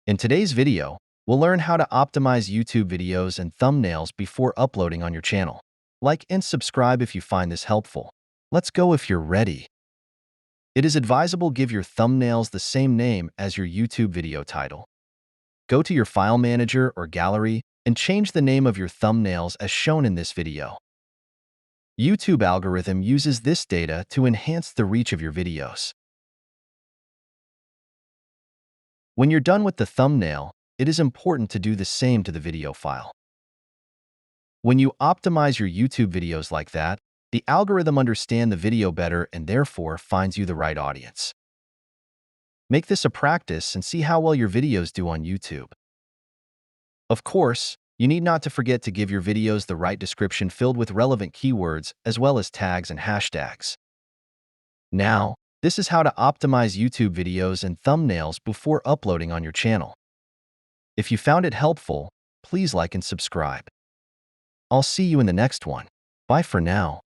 In today's video, we'll learn how to optimize YouTube videos and thumbnails before uploading on your channel. Like and subscribe if you find this helpful. Let's go if you're ready. It is advisable give your thumbnails the same name as your YouTube video title. Go to your file manager or gallery and change the name of your thumbnails as shown in this video. YouTube algorithm uses this data to enhance the reach of your videos. When you're done with the thumbnail, it is important to do the same to the video file. When you optimize your YouTube videos like that, the algorithm understands the video better and therefore finds you the right audience. Make this a practice and see how well your videos do on YouTube. Of course, you need not to forget to give your videos the right description filled with relevant keywords as well as tags and hashtags. Now, this is how to optimize YouTube videos and thumbnails before uploading on your channel. If you found it helpful, please like and subscribe. I'll see you in the next one. Bye for now.